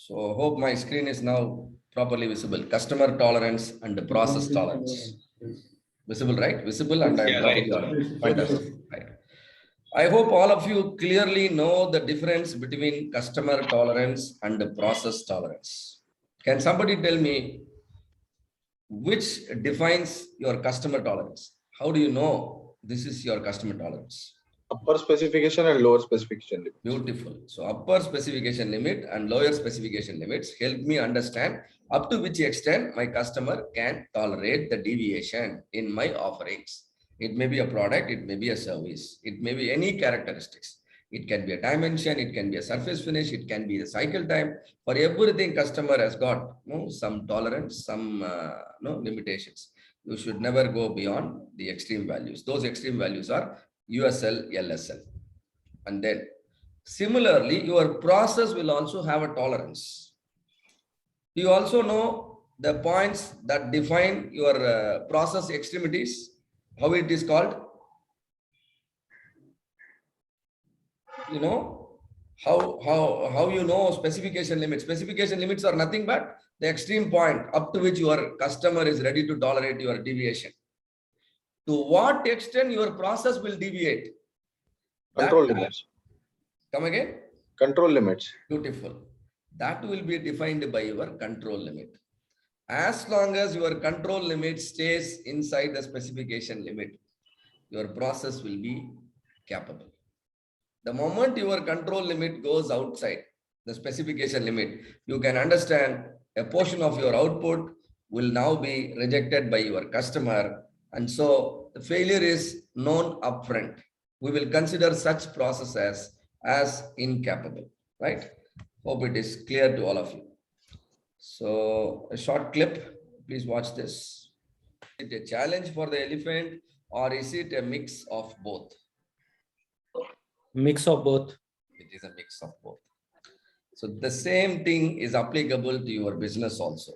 So hope my screen is now properly visible. Customer tolerance and the process tolerance. Visible, right? Visible and I am properly audible. Fantastic. Right. I hope all of you clearly know the difference between customer tolerance and the process tolerance. Can somebody tell me which defines your customer tolerance? How do you know this is your customer tolerance? Upper specification and lower specification limit. Beautiful. So upper specification limit and lower specification limits help me understand up to which extent my customer can tolerate the deviation in my offerings. It may be a product, it may be a service, it may be any characteristics. It can be a dimension, it can be a surface finish, it can be the cycle time. For everything, customer has got some tolerance, some limitations. You should never go beyond the extreme values. Those extreme values are USL, LSL. And then similarly, your process will also have a tolerance. You also know the points that define your process extremities, how it is called. You know how you know specification limits. Specification limits are nothing but the extreme point up to which your customer is ready to tolerate your deviation. To what extent your process will deviate? Control limits. Come again? Control limits. Beautiful. That will be defined by your control limit. As long as your control limit stays inside the specification limit, your process will be capable. The moment your control limit goes outside the specification limit, you can understand a portion of your output will now be rejected by your customer. And so the failure is known upfront. We will consider such processes as incapable, right? Hope it is clear to all of you. So a short clip, please watch this. Is it a challenge for the elephant or is it a mix of both? Mix of both. It is a mix of both. So the same thing is applicable to your business also,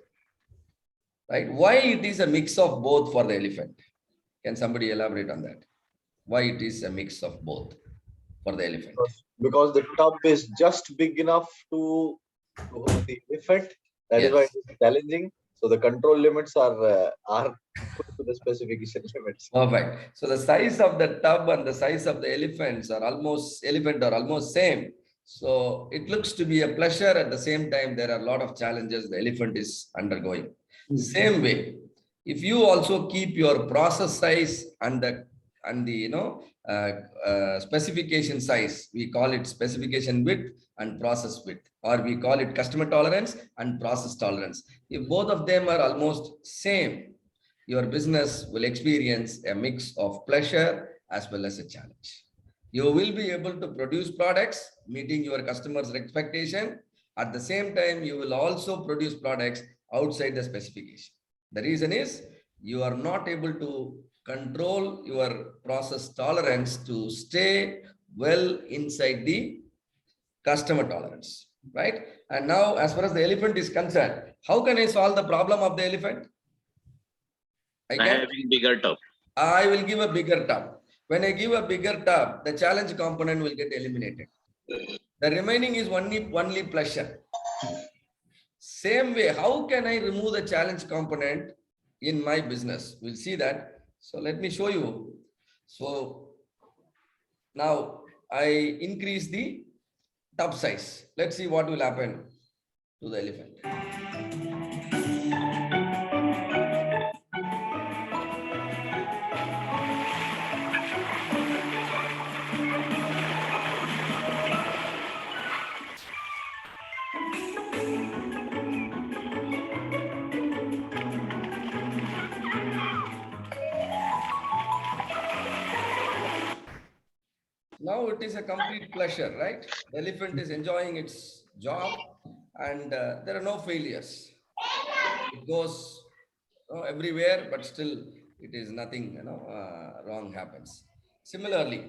right? Why it is a mix of both for the elephant? Can somebody elaborate on that? Why it is a mix of both for the elephant? Because the tub is just big enough to hold the elephant. That is why it is challenging. So the control limits are put to the specification limits. Perfect. So the size of the tub and the size of the elephant are almost same. So it looks to be a pleasure. At the same time, there are a lot of challenges the elephant is undergoing. Same way, if you also keep your process size and the specification size, we call it specification width and process width, or we call it customer tolerance and process tolerance. If both of them are almost same, your business will experience a mix of pleasure as well as a challenge. You will be able to produce products meeting your customers' expectation. At the same time, you will also produce products outside the specification. The reason is you are not able to control your process tolerance to stay well inside the customer tolerance, right? And now, as far as the elephant is concerned, how can I solve the problem of the elephant? Having bigger tub. I will give a bigger tub. When I give a bigger tub, the challenge component will get eliminated. The remaining is only pleasure. Same way, how can I remove the challenge component in my business? We'll see that. So let me show you. So now I increase the tub size. Let's see what will happen to the elephant. Now it is a complete pleasure, right? The elephant is enjoying its job and there are no failures. It goes everywhere, but still it is nothing, wrong happens. Similarly,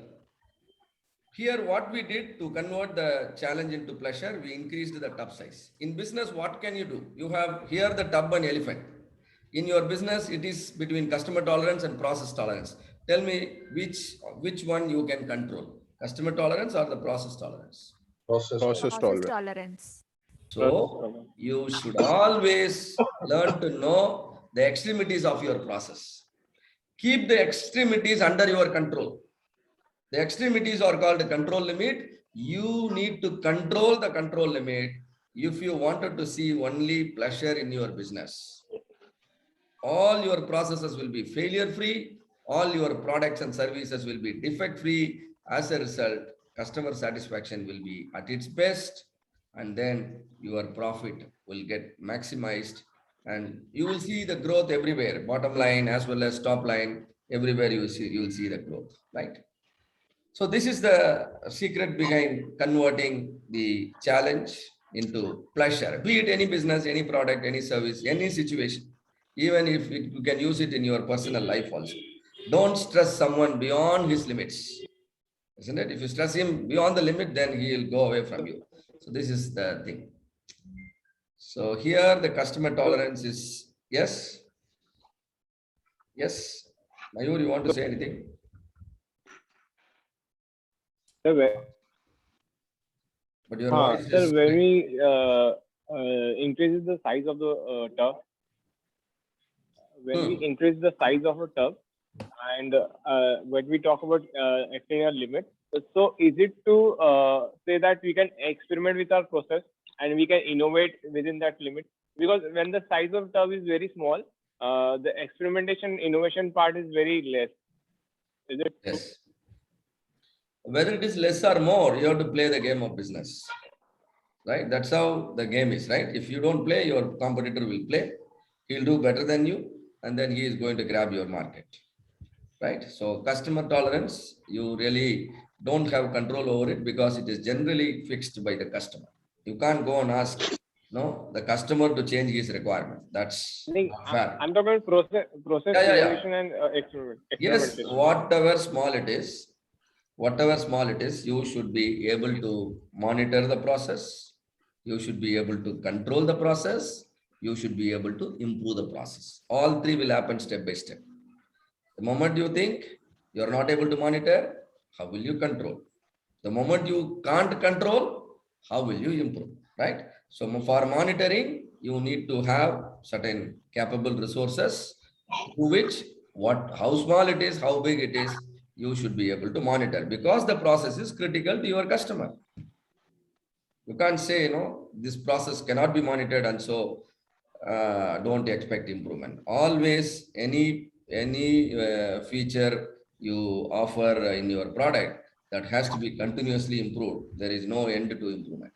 here what we did to convert the challenge into pleasure, we increased the tub size. In business, what can you do? You have here the tub and elephant. In your business, it is between customer tolerance and process tolerance. Tell me which one you can control. Customer tolerance or the process tolerance? Process tolerance. So So you should always learn to know the extremities of your process. Keep the extremities under your control. The extremities are called control limit. You need to control the control limit if you wanted to see only pleasure in your business. All your processes will be failure free. All your products and services will be defect free. As a result, customer satisfaction will be at its best, and then your profit will get maximized, and you will see the growth everywhere, bottom line as well as top line. Everywhere you will see the growth, right? So this is the secret behind converting the challenge into pleasure, be it any business, any product, any service, any situation. Even if you can use it in your personal life also. Don't stress someone beyond his limits, isn't it? If you stress him beyond the limit, then he will go away from you. So this is the thing. So here the customer tolerance is, yes. Yes. Mayur, you want to say anything? But your voice Sir, is when we increases the size of the tub, when we increase the size of a tub, and when we talk about extending our limit, so is it to say that we can experiment with our process and we can innovate within that limit? Because when the size of tub is very small, the experimentation innovation part is very less. Is it? yes. Whether it is less or more, you have to play the game of business, right? That's how the game is, right? If you don't play, your competitor will play. He'll do better than you, and then he is going to grab your market, right? So customer tolerance, you really don't have control over it because it is generally fixed by the customer. You can't go and ask the customer to change his requirement. That's not fair. I'm talking about process innovation and experiment. Yes, whatever small it is, you should be able to monitor the process. You should be able to control the process. You should be able to improve the process. All three will happen step by step. The moment you think you're not able to monitor, how will you control? The moment you can't control, how will you improve, right? So for monitoring, you need to have certain capable resources to which how small it is, how big it is, you should be able to monitor because the process is critical to your customer. You can't say, this process cannot be monitored and so don't expect improvement. Always any feature you offer in your product that has to be continuously improved. There is no end to improvement,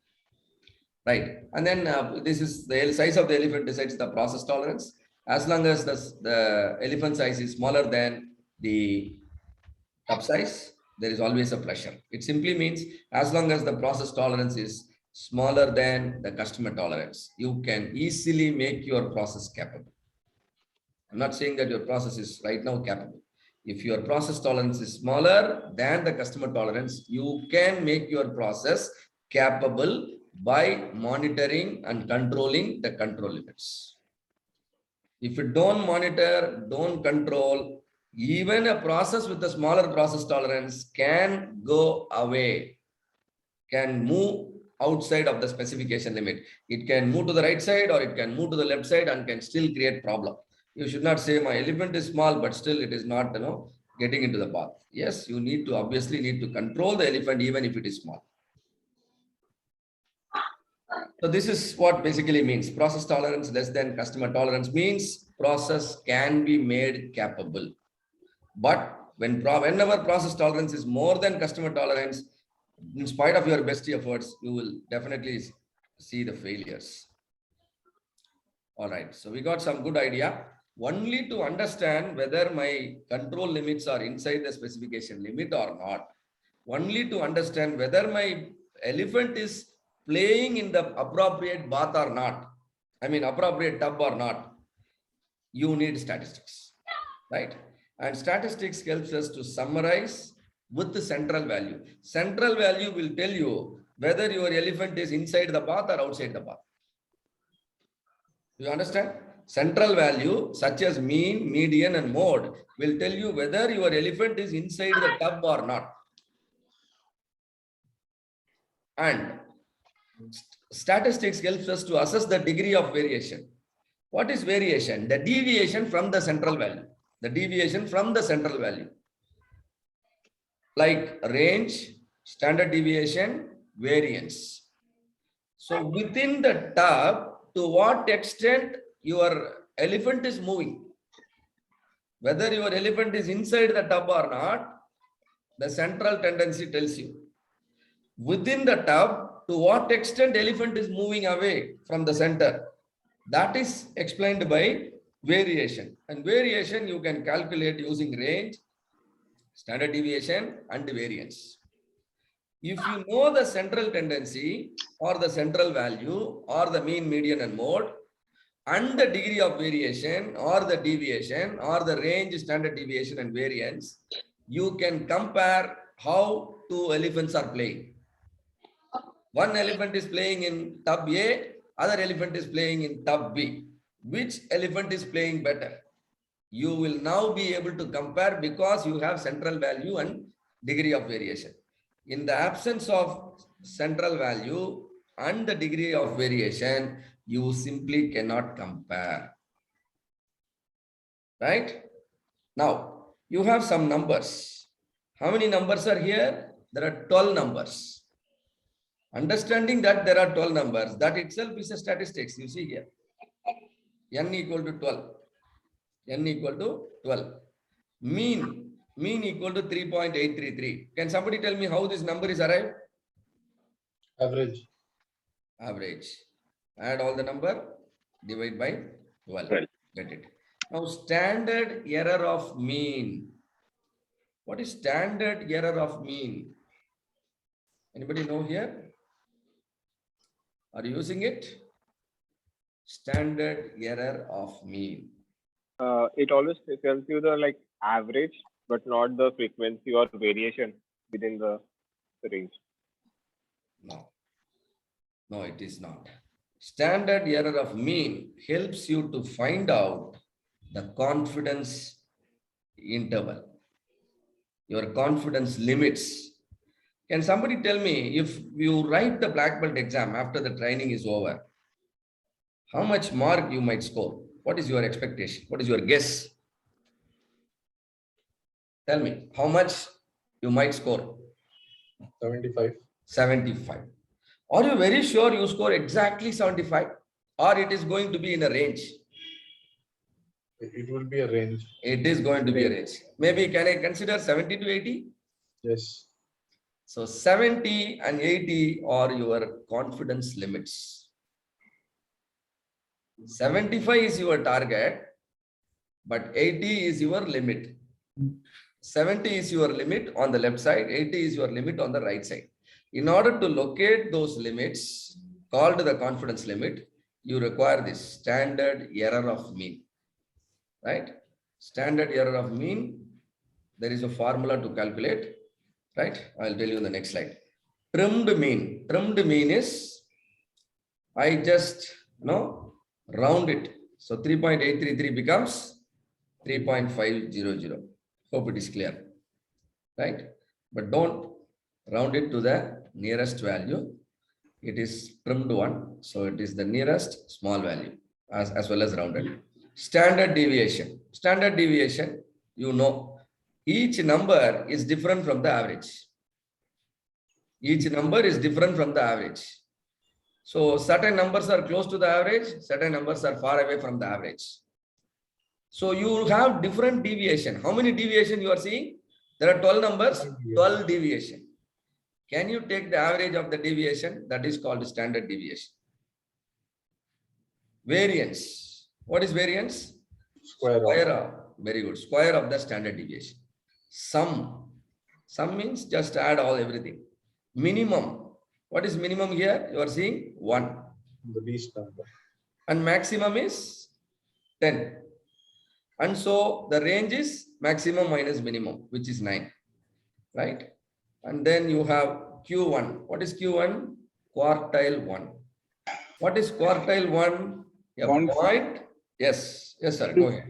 right? And then this is the size of the elephant decides the process tolerance. As long as the elephant size is smaller than the tub size, there is always a pleasure. It simply means as long as the process tolerance is smaller than the customer tolerance, you can easily make your process capable. I'm not saying that your process is right now capable. If your process tolerance is smaller than the customer tolerance, you can make your process capable by monitoring and controlling the control limits. If you don't monitor, don't control, even a process with a smaller process tolerance can go away, can move outside of the specification limit. It can move to the right side or it can move to the left side and can still create problem. You should not say my elephant is small, but still it is not, getting into the path. Yes, you obviously need to control the elephant even if it is small. So this is what basically means process tolerance less than customer tolerance means process can be made capable. But whenever process tolerance is more than customer tolerance, in spite of your best efforts, you will definitely see the failures. All right, so we got some good idea. Only to understand whether my control limits are inside the specification limit or not. Only to understand whether my elephant is playing in the appropriate bath or not. I mean, appropriate tub or not. You need statistics, right? And statistics helps us to summarize with the central value. Central value will tell you whether your elephant is inside the bath or outside the bath. You understand? Central value such as mean, median and mode will tell you whether your elephant is inside the tub or not. And Statistics helps us to assess the degree of variation. What is variation? The deviation from the central value. The deviation from the central value. Like range, standard deviation, variance. So within the tub, to what extent your elephant is moving? Whether your elephant is inside the tub or not, the central tendency tells you. Within the tub, to what extent elephant is moving away from the center? That is explained by variation. And variation you can calculate using range, standard deviation, and variance. If you know the central tendency or the central value or the mean, median, and mode, and the degree of variation or the deviation or the range, standard deviation, and variance, you can compare how two elephants are playing. One elephant is playing in tub A, other elephant is playing in tub B. Which elephant is playing better? You will now be able to compare because you have central value and degree of variation. In the absence of central value and the degree of variation, you simply cannot compare. Right? Now, you have some numbers. How many numbers are here? There are 12 numbers. Understanding that there are 12 numbers, that itself is a statistics. You see here. N equal to 12. N equal to 12. Mean equal to 3.833. Can somebody tell me how this number is arrived? Average. Average. Add all the number, divide by 12. Right. Get it. Now, standard error of mean. What is standard error of mean? Anybody know here? Are you using it? Standard error of mean. It always tells you the average, but not the frequency or variation within the range. No, it is not. Standard error of mean helps you to find out the confidence interval, your confidence limits. Can somebody tell me, if you write the black belt exam after the training is over, how much mark you might score? What is your expectation? What is your guess? Tell me, how much you might score? 75. 75. Are you very sure you score exactly 75? Or it is going to be in a range? It will be a range. It is going to be a range. Maybe can I consider 70 to 80? Yes. So 70 and 80 are your confidence limits. 75 is your target, but 80 is your limit. 70 is your limit on the left side, 80 is your limit on the right side. In order to locate those limits, called the confidence limit, you require this standard error of mean. Right? Standard error of mean, there is a formula to calculate. Right? I'll tell you in the next slide. Trimmed mean. Trimmed mean is, I just round it. So 3.833 becomes 3.500. Hope it is clear. Right? But don't round it to the nearest value. It is trimmed one. So it is the nearest small value as well as rounded. Standard deviation. Standard deviation, each number is different from the average. Each number is different from the average. So certain numbers are close to the average, certain numbers are far away from the average. So you have different deviation. How many deviation you are seeing? There are 12 numbers, 12 deviation. Can you take the average of the deviation? That is called standard deviation. Variance. What is variance? Square of. Very good. Square of the standard deviation. Sum. Sum means just add everything. Minimum. What is minimum here? You are seeing 1. The least number. And maximum is 10. And so the range is maximum minus minimum, which is 9. Right? And then you have Q1. What is Q1? Quartile 1. What is quartile 1? A point. Yes. Yes, sir. Go ahead.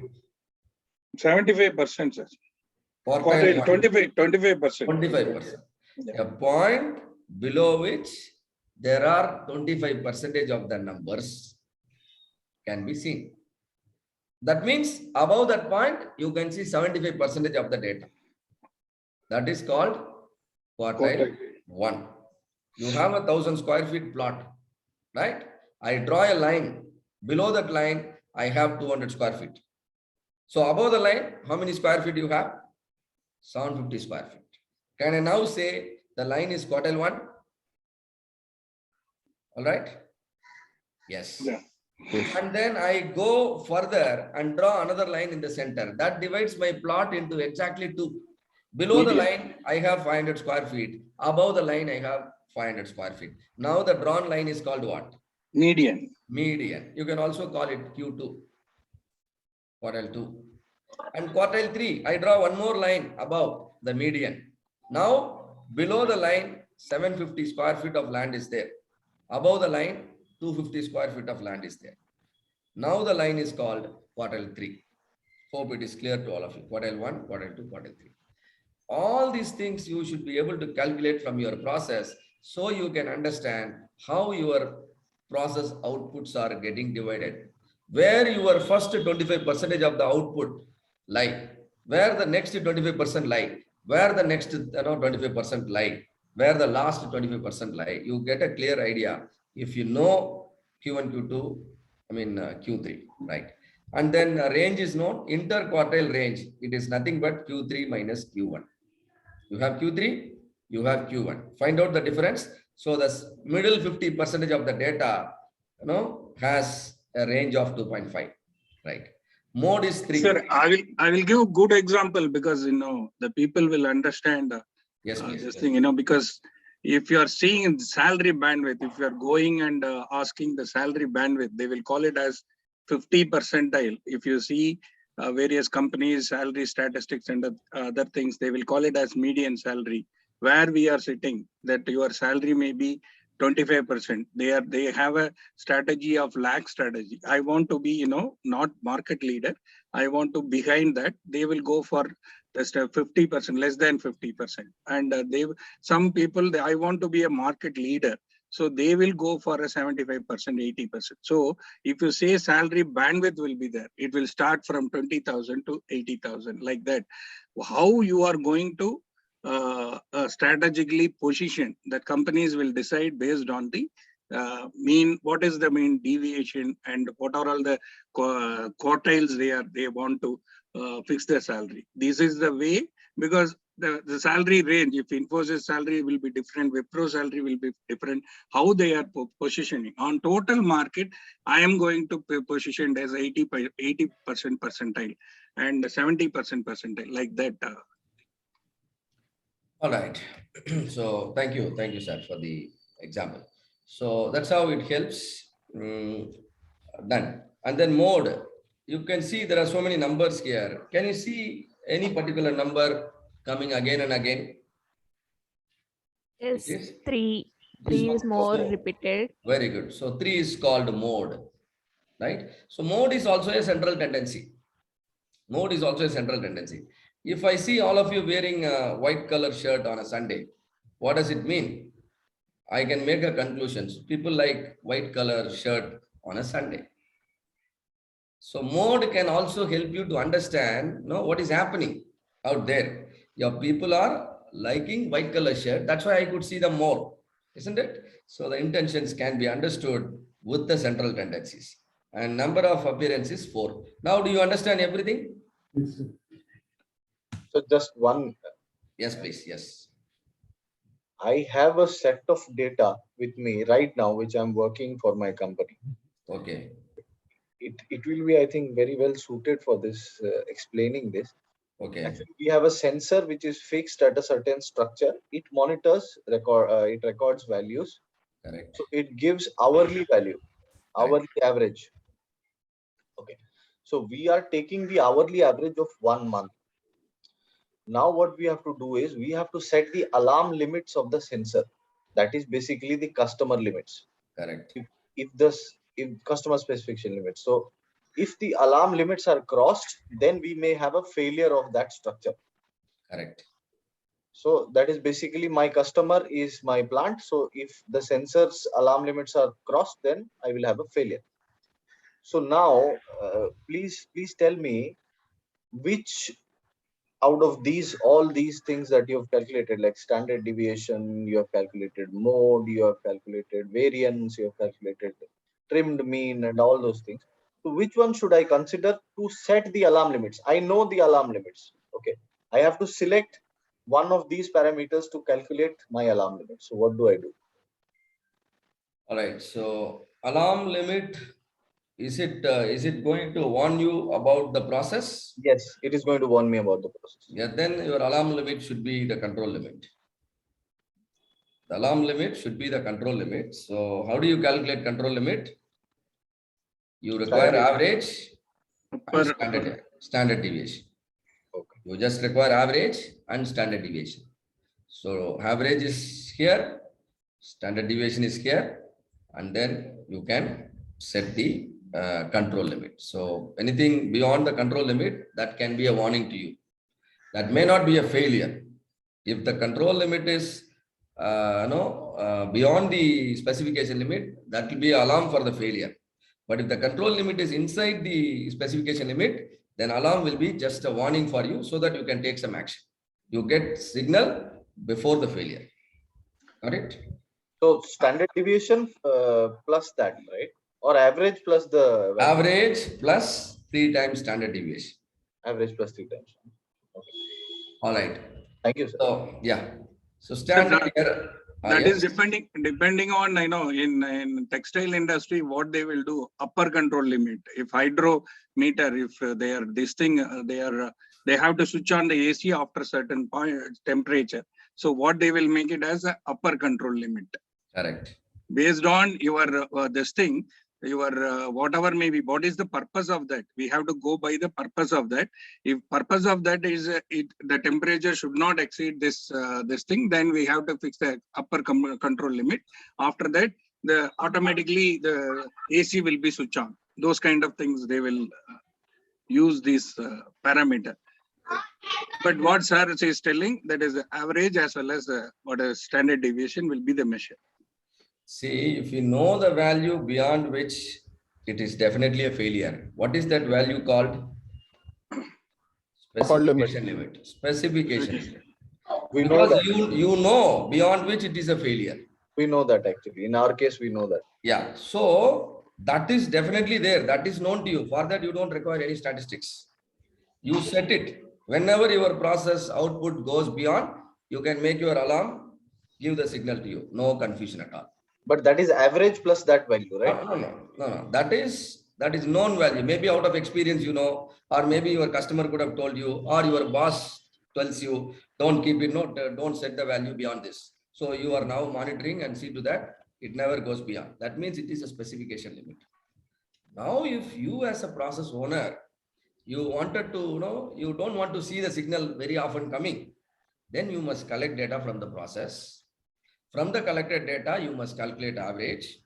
75%, sir. Quartile 25%. 25%. A point below which there are 25% of the numbers can be seen. That means above that point, you can see 75% of the data. That is called quartile 1. You have 1,000 square feet plot, right? I draw a line. Below that line, I have 200 square feet. So above the line, how many square feet you have? 750 square feet. Can I now say the line is quartile 1? All right. Yes. Yeah. And then I go further and draw another line in the center. That divides my plot into exactly 2. Below the line, I have 500 square feet. Above the line, I have 500 square feet. Now the drawn line is called what? Median. Median. You can also call it Q2, quartile 2. And quartile 3, I draw one more line above the median. Now, below the line, 750 square feet of land is there. Above the line, 250 square feet of land is there. Now the line is called quartile 3. Hope it is clear to all of you. Quartile 1, quartile 2, quartile 3. All these things you should be able to calculate from your process so you can understand how your process outputs are getting divided. Where your first 25% of the output lie, where the next 25% lie, where the next 25% lie, where the last 25% lie, you get a clear idea if you know Q1, Q2, Q3, right? And then range is known, interquartile range. It is nothing but Q3 minus Q1. You have Q3, you have Q1. Find out the difference. So the middle 50% of the data, has a range of 2.5, right? Mode is 3. Sir, I will give a good example because the people will understand Yes, please. this thing. Because if you are seeing salary bandwidth, if you are going and asking the salary bandwidth, they will call it as 50 percentile. If you see various companies, salary statistics and other things, they will call it as median salary. Where we are sitting, that your salary may be 25%. They have a strategy of lag strategy. I want to be, not market leader. I want to behind that. They will go for just 50%, less than 50%. And some people, I want to be a market leader. So they will go for a 75%, 80%. So if you say salary bandwidth will be there, it will start from 20,000 to 80,000, like that. How you are going to strategically position, that companies will decide based on the what is the mean deviation and what are all the quartiles they want to fix their salary. This is the way, because the salary range, if Infosys salary will be different, Wipro salary will be different, how they are positioning. On total market, I am going to position as 80% percentile and 70% percentile, like that. All right. So thank you, sir, for the example. So that's how it helps. Done. And then mode, you can see there are so many numbers here. Can you see any particular number coming again and again? Yes, It is? 3. 3 is more repeated. Very good. So 3 is called mode, right? So mode is also a central tendency. Mode is also a central tendency. If I see all of you wearing a white color shirt on a Sunday, what does it mean? I can make a conclusion. People like white color shirt on a Sunday. So mode can also help you to understand what is happening out there. Your people are liking white color shirt. That's why I could see them more, isn't it? So the intentions can be understood with the central tendencies. And number of appearances 4. Now, do you understand everything? So just one. Yes, please. Yes. I have a set of data with me right now, which I'm working for my company. Okay. It will be, I think, very well suited for this, explaining this. Okay. Actually, we have a sensor which is fixed at a certain structure. It monitors, it records values. Correct. So it gives hourly value, hourly average. Okay. So we are taking the hourly average of 1 month. Now what we have to do is we have to set the alarm limits of the sensor. That is basically the customer limits. Correct. If customer specification limits. So if the alarm limits are crossed, then we may have a failure of that structure. Correct. So that is basically my customer is my plant. So if the sensors alarm limits are crossed, then I will have a failure. So now, please tell me which out of these all these things that you have calculated, like standard deviation, you have calculated mode, you have calculated variance, you have calculated trimmed mean, and all those things. So which one should I consider to set the alarm limits? I know the alarm limits. Okay, I have to select one of these parameters to calculate my alarm limit. So what do I do? All right. So alarm limit, is it going to warn you about the process? Yes, it is going to warn me about the process. Yeah, then your alarm limit should be the control limit. The alarm limit should be the control limit. So how do you calculate control limit? You require Standard- average and Upper. standard deviation. Okay. You just require average and standard deviation. So average is here, standard deviation is here, and then you can set the control limit. So anything beyond the control limit, that can be a warning to you. That may not be a failure. If the control limit is beyond the specification limit, that will be an alarm for the failure. But if the control limit is inside the specification limit, then alarm will be just a warning for you so that you can take some action. You get signal before the failure. Correct? So standard deviation plus that, right? Or average plus the value? Average plus 3 times standard deviation. Average plus 3 times. Okay. All right. Thank you, sir. So yeah. So standard error. That is Yes. depending on, in textile industry, what they will do, upper control limit. If hydrometer, if they are this thing, they have to switch on the AC after certain point temperature. So what they will make it as a upper control limit. Correct. Based on your this thing, your whatever may be, what is the purpose of that? We have to go by the purpose of that. If purpose of that is the temperature should not exceed this thing, then we have to fix the upper control limit. After that, automatically the AC will be switched on. Those kind of things they will use this parameter. But what sir is telling, that is the average as well as what a standard deviation will be the measure. See, if you know the value beyond which it is definitely a failure, what is that value called? Specification limit. Specification limit. We know Because that. you know beyond which it is a failure. We know that actually. In our case, we know that. Yeah. So that is definitely there. That is known to you. For that, you don't require any statistics. You set it. Whenever your process output goes beyond, you can make your alarm, give the signal to you. No confusion at all. But that is average plus that value, right? No. That is known value. Maybe out of experience, or maybe your customer could have told you, or your boss tells you, don't keep it, don't set the value beyond this. So you are now monitoring and see to that it never goes beyond. That means it is a specification limit. Now, if you as a process owner, you wanted to, you don't want to see the signal very often coming, then you must collect data from the process. From the collected data, you must calculate average.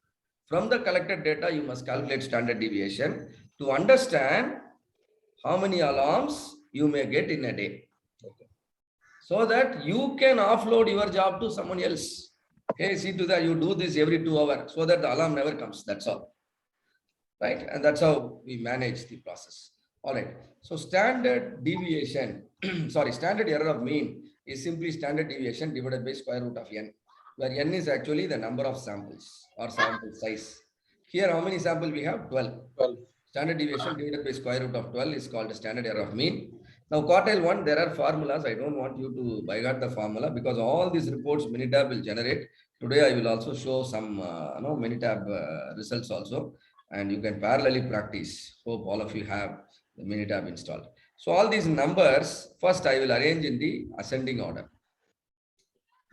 From the collected data, you must calculate standard deviation to understand how many alarms you may get in a day. Okay. So that you can offload your job to someone else. Hey, see to that you do this every 2 hours so that the alarm never comes. That's all. Right? And that's how we manage the process. All right. So standard deviation, standard error of mean is simply standard deviation divided by square root of n, where n is actually the number of samples or sample size. Here, how many samples we have? 12. 12. Standard deviation divided by square root of 12 is called the standard error of mean. Now, quartile 1, there are formulas. I don't want you to by heart the formula because all these reports Minitab will generate. Today, I will also show some Minitab results also, and you can parallelly practice. Hope all of you have the Minitab installed. So all these numbers, first I will arrange in the ascending order.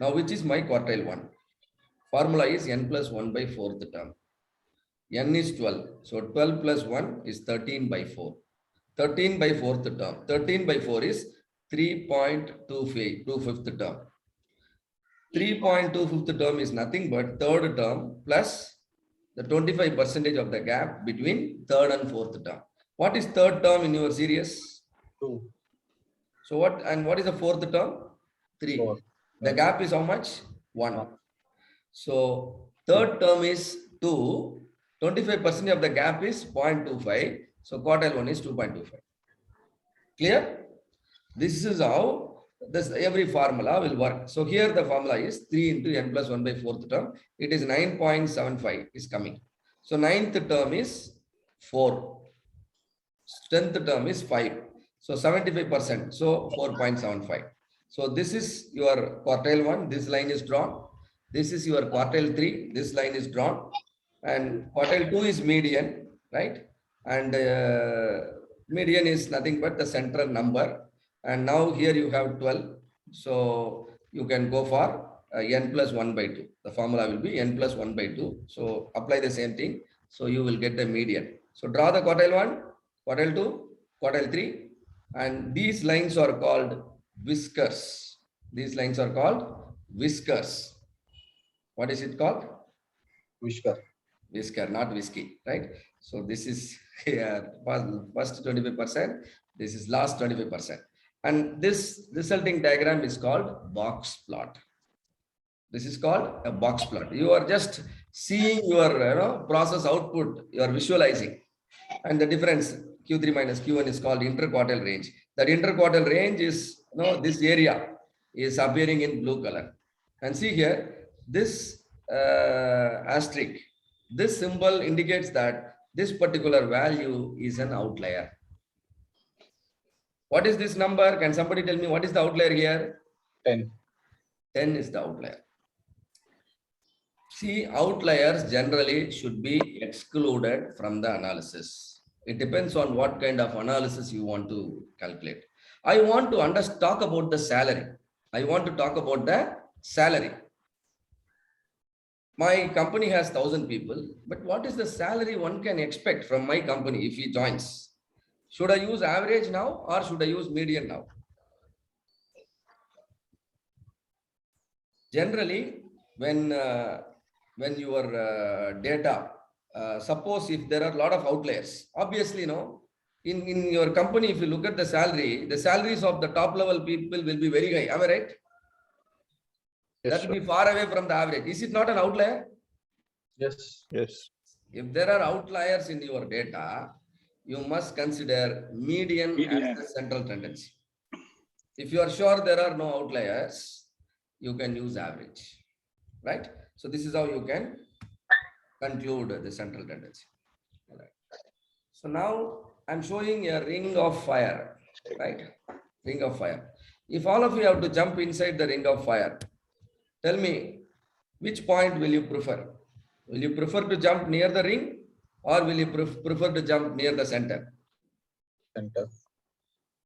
Now, which is my quartile 1? Formula is n plus 1 by 4th term. N is 12. So 12 plus 1 is 13 by 4. 13 by 4th term. 13 by 4 is 3.25th term. 3.25th term is nothing but third term plus the 25% of the gap between third and fourth term. What is third term in your series? 2. So what is the fourth term? 3. Four. The gap is how much? 1. One. So third term is 2. 25% of the gap is 0.25. So quartile 1 is 2.25. Clear? This is how this every formula will work. So here the formula is 3 into n plus 1 by 4th term. It is 9.75 is coming. So 9th term is 4. 10th term is 5. So 75%. So 4.75. So this is your quartile 1. This line is drawn. This is your quartile 3. This line is drawn. And quartile 2 is median, right? And median is nothing but the central number. And now here you have 12. So you can go for n plus 1 by 2. The formula will be n plus 1 by 2. So apply the same thing. So you will get the median. So draw the quartile 1, quartile 2, quartile 3. And these lines are called whiskers. These lines are called whiskers. What is it called? Whisker. Whisker, not whiskey, right? So this is here, first 25%. This is last 25%. And this resulting diagram is called box plot. This is called a box plot. You are just seeing your process output, you are visualizing. And the difference, Q3 minus Q1 is called interquartile range. That interquartile range is, this area is appearing in blue color. And see here, this asterisk, this symbol indicates that this particular value is an outlier. What is this number? Can somebody tell me what is the outlier here? 10. 10 is the outlier. See, outliers generally should be excluded from the analysis. It depends on what kind of analysis you want to calculate. I want to talk about the salary. I want to talk about the salary. My company has 1,000 people, but what is the salary one can expect from my company if he joins? Should I use average now or should I use median now? Generally, when your data, suppose if there are a lot of outliers, obviously, in your company, if you look at the salaries of the top level people will be very high. Am I right? Yes, That will be far away from the average. Is it not an outlier? Yes. Yes. If there are outliers in your data, you must consider median as the central tendency. If you are sure there are no outliers, you can use average, right? So this is how you can conclude the central tendency. All right. So now I'm showing a ring of fire, right? Ring of fire. If all of you have to jump inside the ring of fire, tell me, which point will you prefer? Will you prefer to jump near the ring or will you prefer to jump near the center? Center.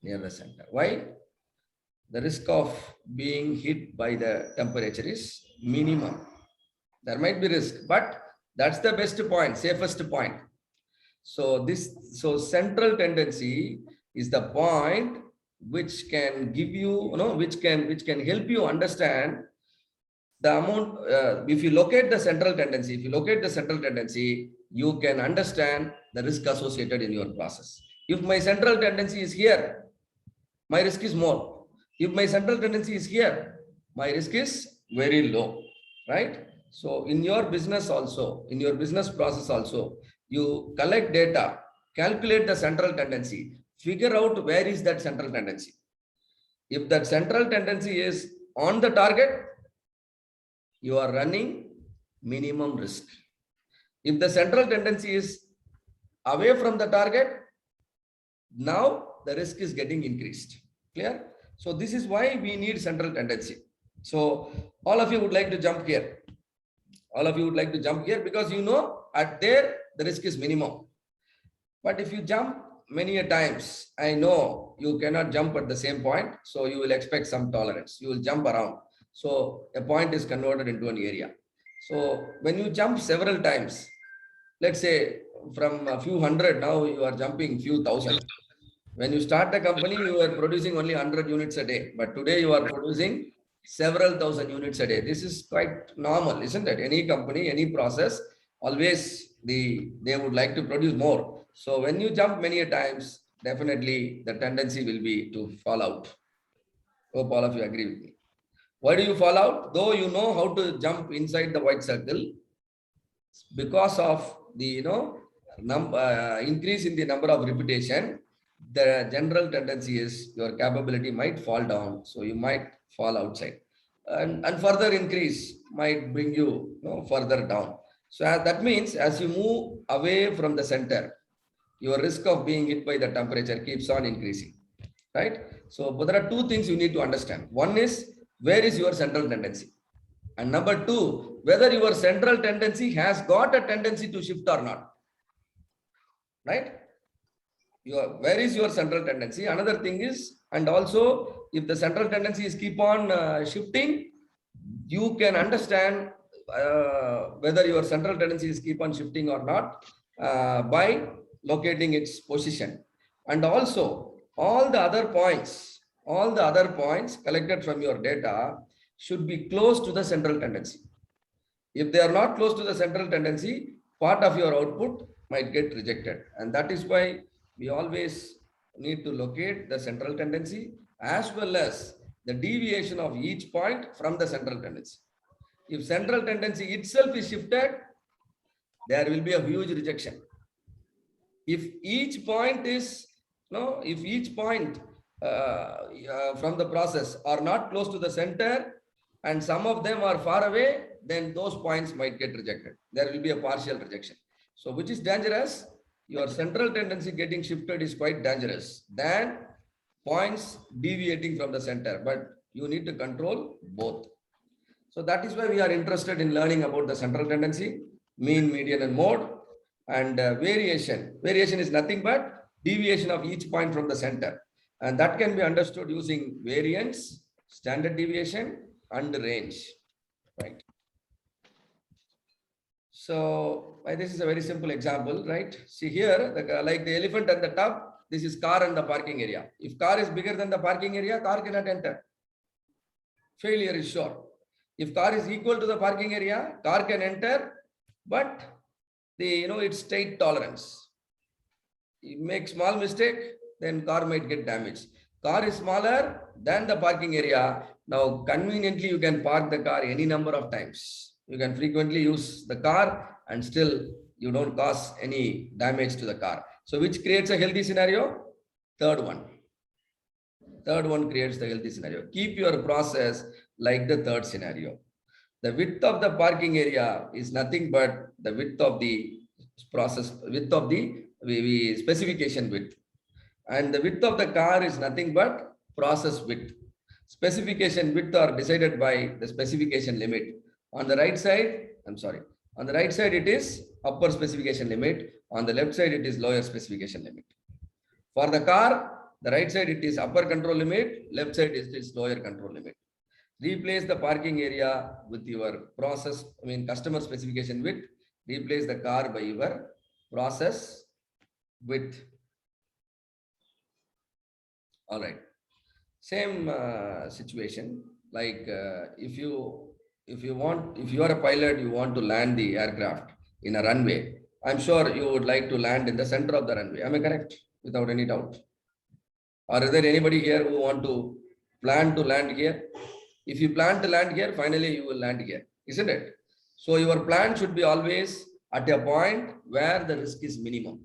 Near the center. Why? The risk of being hit by the temperature is minimum. There might be risk, but that's the best point, safest point. So central tendency is the point which can give you, which can help you understand the amount. If you locate the central tendency, you can understand the risk associated in your process. If my central tendency is here, my risk is more. If my central tendency is here, my risk is very low, right? So in your business also, in your business process also, you collect data, calculate the central tendency, figure out where is that central tendency. If that central tendency is on the target, you are running minimum risk. If the central tendency is away from the target, now the risk is getting increased. Clear? So this is why we need central tendency. So all of you would like to jump here. All of you would like to jump here because at there the risk is minimum. But if you jump many a times, I know you cannot jump at the same point. So you will expect some tolerance. You will jump around. So a point is converted into an area. So when you jump several times, let's say from a few hundred, now you are jumping few thousand. When you start a company, you are producing only 100 units a day. But today you are producing several thousand units a day. This is quite normal, isn't it? Any company, any process, always they would like to produce more. So when you jump many a times, definitely the tendency will be to fall out. Hope all of you agree with me. Why do you fall out? Though you know how to jump inside the white circle, because of the increase in the number of repetition, the general tendency is your capability might fall down, so you might fall outside, and further increase might bring you, further down. So that means as you move away from the center, your risk of being hit by the temperature keeps on increasing, right? So but there are two things you need to understand. One is, where is your central tendency? And number two, whether your central tendency has got a tendency to shift or not, right? Where is your central tendency? Another thing is, and also if the central tendency is keep on shifting, you can understand whether your central tendency is keep on shifting or not by locating its position. And also all the other points collected from your data should be close to the central tendency. If they are not close to the central tendency, part of your output might get rejected. And that is why we always need to locate the central tendency as well as the deviation of each point from the central tendency. If central tendency itself is shifted, there will be a huge rejection. If each point is, if each point from the process are not close to the center and some of them are far away, then those points might get rejected. There will be a partial rejection. So which is dangerous? Your central tendency getting shifted is quite dangerous than points deviating from the center, but you need to control both. So that is why we are interested in learning about the central tendency, mean, median, and mode, and variation. Variation is nothing but deviation of each point from the center. And that can be understood using variance, standard deviation, and range, right? So this is a very simple example, right? See here, like the elephant at the top, this is car and the parking area. If car is bigger than the parking area, car cannot enter. Failure is sure. If car is equal to the parking area, car can enter, but it's state tolerance. You make small mistake, then car might get damaged. Car is smaller than the parking area. Now, conveniently, you can park the car any number of times. You can frequently use the car and still you don't cause any damage to the car. So which creates a healthy scenario? Third one. Third one creates the healthy scenario. Keep your process like the third scenario. The width of the parking area is nothing but the width of the process, width of the specification width. And the width of the car is nothing but process width. Specification width are decided by the specification limit. On the right side, on the right side it is upper specification limit. On the left side it is lower specification limit. For the car, the right side it is upper control limit, left side is lower control limit. Replace the parking area with your process, customer specification width. Replace the car by your process width. All right. Same situation. Like if you are a pilot, you want to land the aircraft in a runway. I'm sure you would like to land in the center of the runway. Am I correct? Without any doubt. Or is there anybody here who want to plan to land here? If you plan to land here, finally you will land here, isn't it? So your plan should be always at a point where the risk is minimum.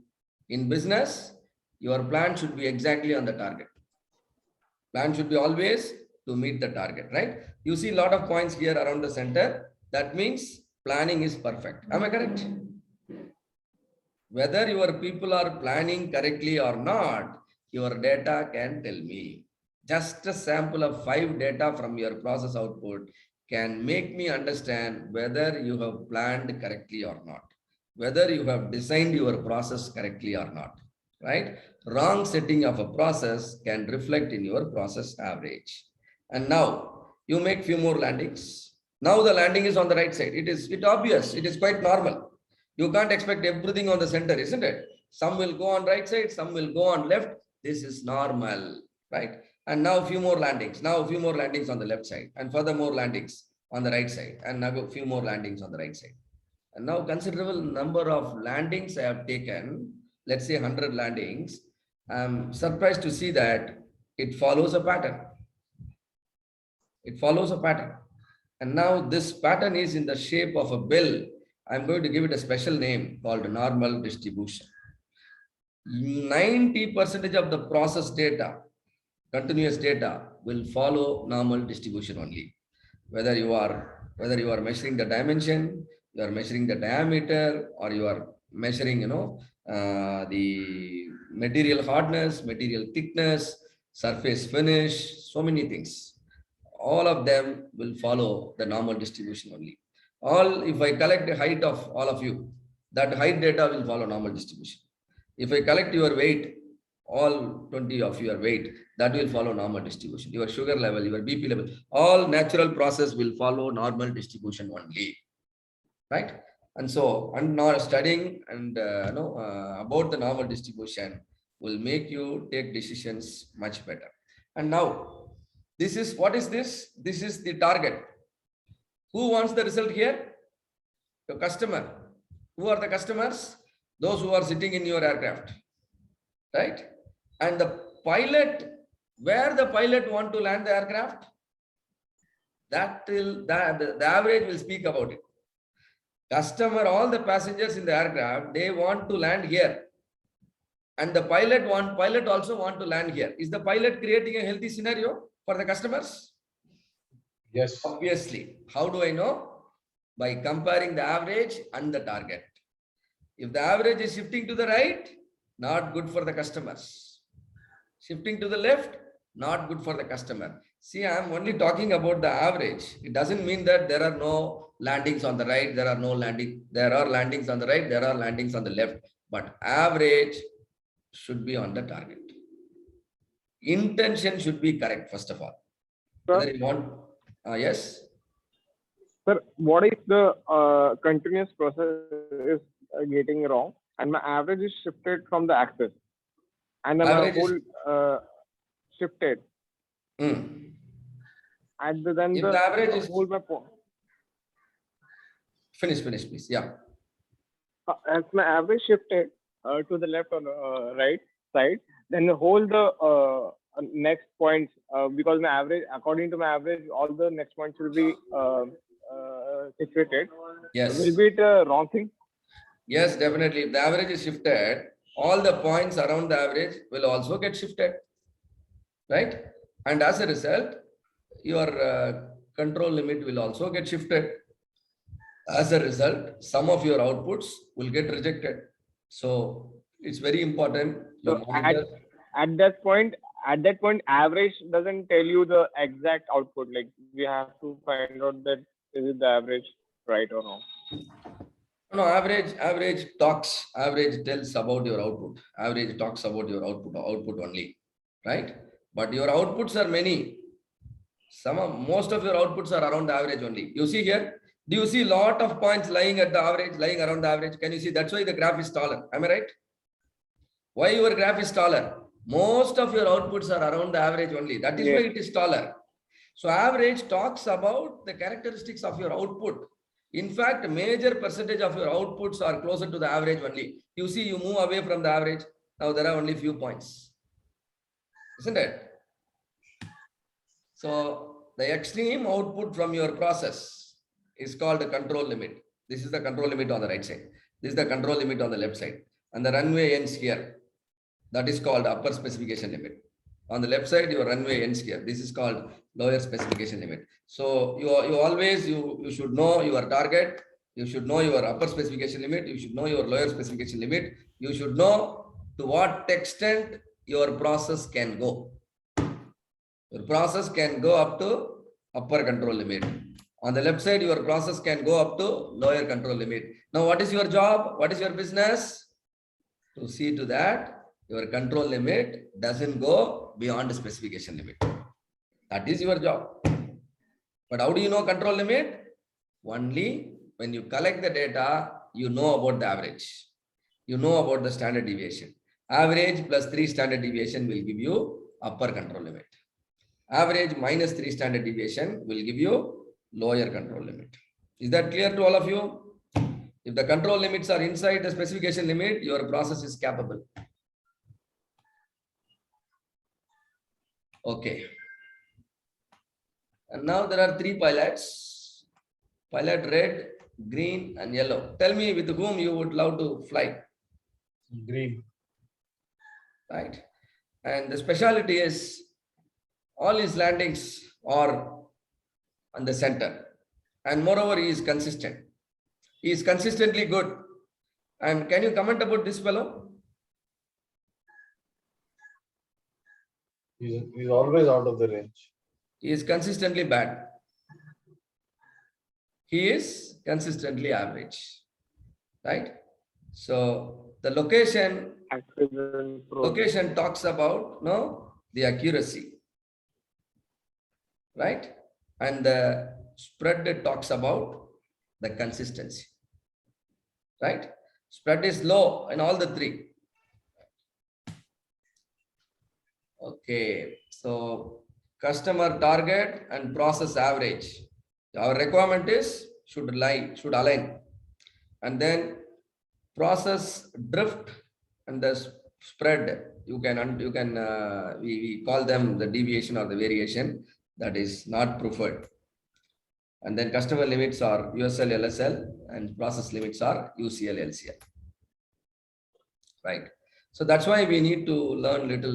In business, your plan should be exactly on the target. Plan should be always to meet the target, right? You see a lot of points here around the center. That means planning is perfect. Am I correct? Whether your people are planning correctly or not, your data can tell me. Just a sample of 5 data from your process output can make me understand whether you have planned correctly or not, whether you have designed your process correctly or not, right? Wrong setting of a process can reflect in your process average. And now you make few more landings. Now the landing is on the right side. It's obvious. It is quite normal. You can't expect everything on the center, isn't it? Some will go on right side, some will go on left. This is normal, right? And now a few more landings. Now a few more landings on the left side, and further more landings on the right side, and now a few more landings on the right side. And now considerable number of landings I have taken, let's say 100 landings. I'm surprised to see that it follows a pattern. It follows a pattern. And now this pattern is in the shape of a bell. I'm going to give it a special name called normal distribution. 90% of the process data, continuous data, will follow normal distribution only. Whether you are measuring the dimension, you are measuring the diameter, or you are measuring, the material hardness, material thickness, surface finish, so many things. All of them will follow the normal distribution only. If I collect the height of all of you, that height data will follow normal distribution. If I collect your weight, all 20 of your weight, that will follow normal distribution. Your sugar level, your BP level, all natural process will follow normal distribution only, right? And so, and now studying and about the normal distribution will make you take decisions much better. And now, what is this? This is the target. Who wants the result here? Your customer. Who are the customers? Those who are sitting in your aircraft, right? And the pilot, where the pilot want to land the aircraft, the average will speak about it. Customer, all the passengers in the aircraft, they want to land here. And the pilot also want to land here. Is the pilot creating a healthy scenario for the customers? Yes. Obviously. How do I know? By comparing the average and the target. If the average is shifting to the right, not good for the customers. Shifting to the left, not good for the customer. See, I am only talking about the average. It doesn't mean that there are no landings on the right, there are landings on the right, there are landings on the left. But average should be on the target. Intention should be correct, first of all. Whether you want, yes? Sir, what if the continuous process is getting wrong and my average is shifted from the axis and then my whole shifted? And then if the average is whole my point. Finish, please. Yeah. As my average shifted to the left or right side, then the next points, because my average, according to my average, all the next points will be situated. Yes. Will be it a wrong thing? Yes, definitely. If the average is shifted, all the points around the average will also get shifted, right? And as a result, your control limit will also get shifted. As a result, some of your outputs will get rejected. So it's very important. So at that point, average doesn't tell you the exact output. Like we have to find out that is it the average right or wrong. No, average tells about your output. Average talks about your output only, right? But your outputs are many. Most of your outputs are around the average only. You see here, do you see a lot of points lying around the average? Can you see? That's why the graph is taller. Am I right? Why your graph is taller? Most of your outputs are around the average only. That is why it is taller. So average talks about the characteristics of your output. In fact, major percentage of your outputs are closer to the average only. You see, you move away from the average. Now there are only few points. Isn't it? So the extreme output from your process is called the control limit. This is the control limit on the right side. This is the control limit on the left side. And the runway ends here. That is called upper specification limit. On the left side, your runway ends here. This is called lower specification limit. So you should know your target. You should know your upper specification limit. You should know your lower specification limit. You should know to what extent your process can go. Your process can go up to upper control limit. On the left side, your process can go up to lower control limit. Now, what is your job? What is your business? To see to that your control limit doesn't go beyond the specification limit. That is your job. But how do you know control limit? Only when you collect the data, you know about the average. You know about the standard deviation. Average plus 3 standard deviation will give you upper control limit. Average minus 3 standard deviation will give you lower control limit. Is that clear to all of you? If the control limits are inside the specification limit, your process is capable. Okay. And now there are three pilots, pilot red, green and yellow. Tell me with whom you would love to fly, Green. right? And the specialty is all his landings are on the center. And moreover, he is consistent. He is consistently good. And can you comment about this fellow? He's always out of the range. He is consistently bad. He is consistently average, right? So the location Accident prone. location talks about the accuracy, right? And the spread talks about the consistency, right? Spread is low in all the three. Okay, so customer target and process average. Our requirement is should align. And then process drift and the spread. We call them the deviation or the variation that is not preferred. And then customer limits are USL, LSL, and process limits are UCL, LCL. Right. So that's why we need to learn little